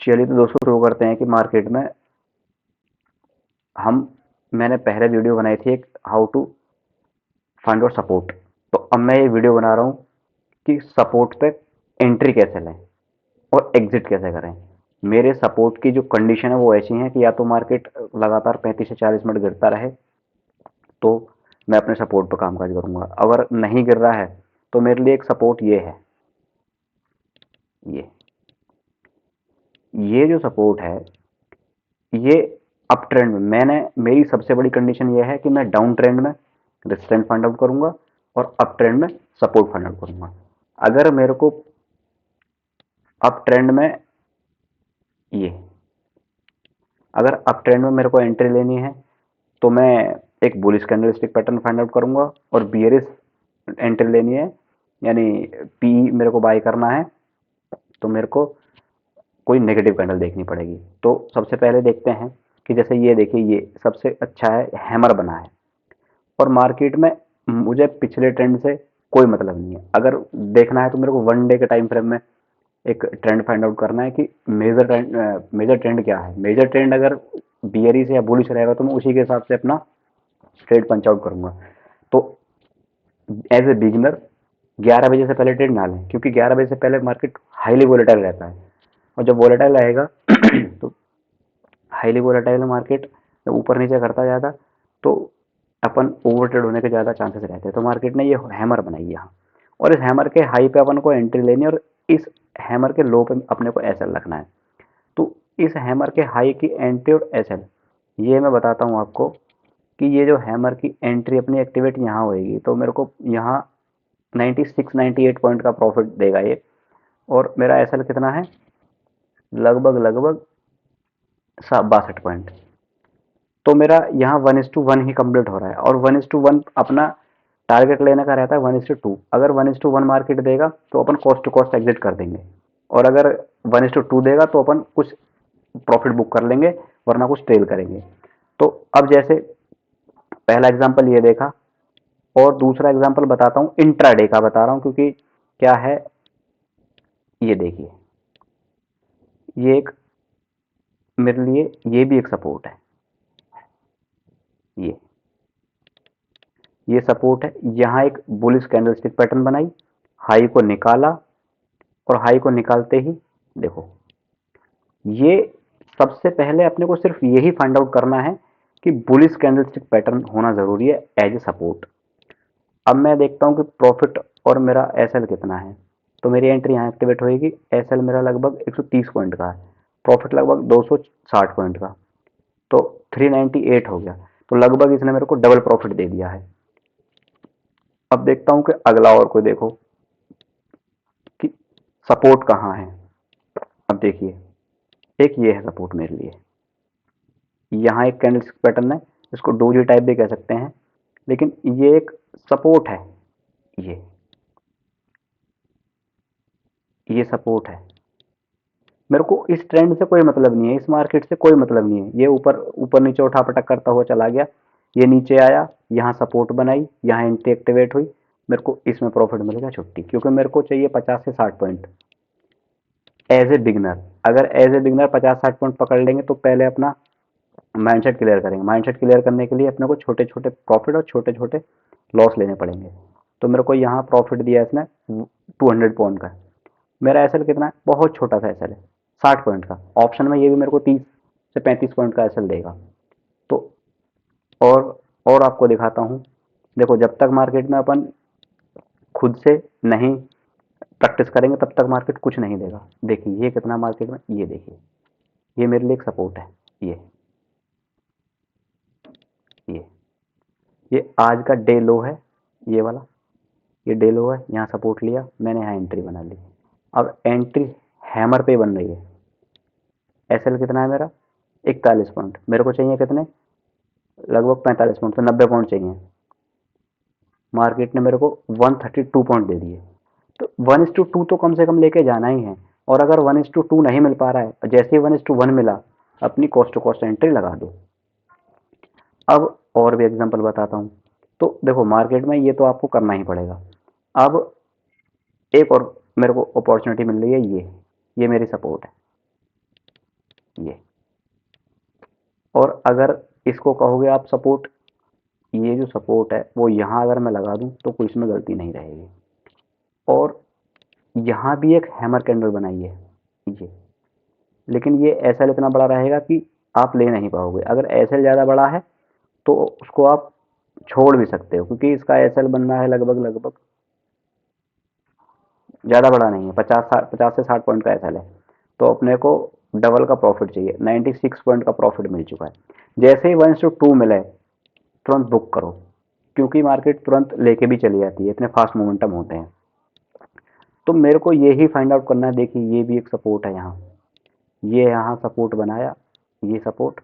चलिए तो दोस्तों शुरू करते हैं कि मार्केट में मैंने पहले वीडियो बनाई थी एक how to find out support. तो अब मैं ये वीडियो बना रहा हूँ कि सपोर्ट पे एंट्री कैसे लें और एग्जिट कैसे करें। मेरे सपोर्ट की जो कंडीशन है वो ऐसी है कि या तो मार्केट लगातार 35 से 40 मिनट गिरता रहे तो मैं अपने सपोर्ट पर कामकाज करूंगा। अगर नहीं गिर रहा है तो मेरे लिए एक सपोर्ट ये है, ये जो सपोर्ट है ये अप ट्रेंड में मेरी सबसे बड़ी कंडीशन ये है कि मैं डाउन ट्रेंड में रेजिस्टेंस फाइंड आउट करूंगा और अप ट्रेंड में सपोर्ट फाइंड आउट करूंगा। अगर मेरे को अप ट्रेंड में ये अगर अप ट्रेंड में मेरे को एंट्री लेनी है तो मैं एक bullish candlestick pattern find out करूंगा, और बियरिश एंट्री लेनी है यानी पी मेरे को बाय करना है तो मेरे को कोई नेगेटिव कैंडल देखनी पड़ेगी। तो सबसे पहले देखते हैं कि जैसे ये देखिए, ये सबसे अच्छा है, हैमर बना है और मार्केट में मुझे पिछले ट्रेंड से कोई मतलब नहीं है। अगर देखना है तो मेरे को वन डे के टाइम फ्रेम में एक ट्रेंड फाइंड आउट करना है कि मेजर ट्रेंड क्या है। मेजर ट्रेंड अगर बियरिश या बुलिश रहेगा तो मैं उसी के हिसाब से अपना ट्रेड पंच आउट करूंगा। तो एज ए बिगिनर 11 बजे से पहले ट्रेड ना लें, क्योंकि 11 बजे से पहले मार्केट हाईली वोलेटाइल रहता है और जब वोलेटाइल रहेगा तो हाईली वोलेटाइल मार्केट जब ऊपर नीचे करता जाता तो अपन ओवर ट्रेड होने के ज़्यादा चांसेस रहते हैं। तो मार्केट ने ये हैमर बनाई यहाँ, और इस हैमर के हाई पे अपन को एंट्री लेनी है और इस हैमर के लो पे अपने को एसएल रखना है। तो इस हैमर के हाई की एंट्री और एसएल ये मैं बताता हूँ आपको कि ये जो हैमर की एंट्री अपनी एक्टिवेट यहाँ होएगी तो मेरे को यहाँ 96 98 पॉइंट का प्रॉफिट देगा ये, और मेरा एसएल कितना है, लगभग लगभग 62 पॉइंट। तो मेरा यहाँ 1:1 ही कंप्लीट हो रहा है, और 1:1 अपना टारगेट लेने का रहता है 1:2। अगर 1:1 मार्केट देगा तो अपन कॉस्ट टू कॉस्ट एग्जिट कर देंगे, और अगर 1:2 देगा तो अपन कुछ प्रॉफिट बुक कर लेंगे वरना कुछ ट्रेल करेंगे। तो अब जैसे पहला एग्जांपल ये देखा, और दूसरा एग्जांपल बताता हूँ, इंट्राडे का बता रहा हूँ क्योंकि क्या है, ये देखिए, ये एक मेरे लिए ये भी एक सपोर्ट है। ये सपोर्ट है, यहाँ एक बुलिश कैंडलस्टिक पैटर्न बनाई, हाई को निकाला, और हाई को निकालते ही देखो, ये सबसे पहले अपने को सिर्फ यही फाइंड आउट करना है कि बुलिश कैंडलस्टिक पैटर्न होना जरूरी है एज ए सपोर्ट। अब मैं देखता हूँ कि प्रॉफिट और मेरा एसएल कितना है, तो मेरी एंट्री यहाँ एक्टिवेट होएगी। एसएल मेरा लगभग 130 पॉइंट का है, प्रॉफिट लगभग 260 पॉइंट का, तो 398 हो गया। तो लगभग इसने मेरे को डबल प्रॉफिट दे दिया है। अब देखता हूँ कि अगला और कोई देखो कि सपोर्ट कहाँ है। अब देखिए, एक ये है सपोर्ट मेरे लिए, यहाँ एक कैंडलस्टिक पैटर्न है, इसको डोजी टाइप भी कह सकते हैं, लेकिन ये एक सपोर्ट है। ये सपोर्ट है, मेरे को इस ट्रेंड से कोई मतलब नहीं है, इस मार्केट से कोई मतलब नहीं है। ये ऊपर ऊपर नीचे उठा पटक करता हुआ चला गया, ये नीचे आया, यहाँ सपोर्ट बनाई, यहाँ एंट्री एक्टिवेट हुई, मेरे को इसमें प्रॉफिट मिलेगा छुट्टी, क्योंकि मेरे को चाहिए 50 से 60 पॉइंट एज ए बिगनर। अगर एज ए बिगनर 50-60 पॉइंट पकड़ लेंगे तो पहले अपना माइंडसेट क्लियर करेंगे। माइंडसेट क्लियर करने के लिए अपने को छोटे छोटे प्रॉफिट और छोटे छोटे लॉस लेने पड़ेंगे। तो मेरे को यहाँ प्रॉफिट दिया इसने 200 पॉइंट का। मेरा एसएल कितना है, बहुत छोटा सा एसएल है, 60 पॉइंट का। ऑप्शन में ये भी मेरे को 30 से 35 पॉइंट का एसएल देगा। तो और आपको दिखाता हूँ, देखो जब तक मार्केट में अपन खुद से नहीं प्रैक्टिस करेंगे तब तक मार्केट कुछ नहीं देगा। देखिए ये कितना मार्केट में, ये देखिए, ये मेरे लिए एक सपोर्ट है। ये ये आज का डे लो है, ये वाला, ये डे लो है, यहाँ सपोर्ट लिया मैंने, यहाँ एंट्री बना ली। अब एंट्री हैमर पे बन रही है। एसएल कितना है मेरा, 41 पॉइंट, मेरे को चाहिए कितने, लगभग 45 पॉइंट, तो 90 पॉइंट चाहिए। मार्केट ने मेरे को 132 पॉइंट दे दिए, तो 1:2 तो कम से कम लेके जाना ही है। और अगर 1:2 नहीं मिल पा रहा है, जैसे ही 1:1 मिला, अपनी कॉस्ट टू कॉस्ट एंट्री लगा दो। अब और भी एग्जांपल बताता हूँ। तो देखो मार्केट में ये तो आपको करना ही पड़ेगा। अब एक और मेरे को अपॉर्चुनिटी मिल रही है, ये मेरी सपोर्ट है। ये। और अगर इसको कहोगे आप सपोर्ट, ये जो सपोर्ट है वो यहाँ अगर मैं लगा दूं तो कोई इसमें गलती नहीं रहेगी। और यहाँ भी एक हैमर कैंडल बनाई है ये, लेकिन ये एसएल इतना बड़ा रहेगा कि आप ले नहीं पाओगे। अगर एसएल ज़्यादा बड़ा है तो उसको आप छोड़ भी सकते हो, क्योंकि इसका एसएल बनना है लगभग लगभग, ज़्यादा बड़ा नहीं है, 50 से 60 पॉइंट का एसएल है। तो अपने को डबल का प्रॉफिट चाहिए, 96 पॉइंट का प्रॉफिट मिल चुका है। जैसे ही 1:2 मिले तुरंत बुक करो, क्योंकि मार्केट तुरंत लेके भी चली जाती है, इतने फास्ट मोमेंटम होते हैं। तो मेरे को ये ही फाइंड आउट करना है। देखिए ये भी एक सपोर्ट है यहाँ, ये यहाँ सपोर्ट बनाया, ये सपोर्ट,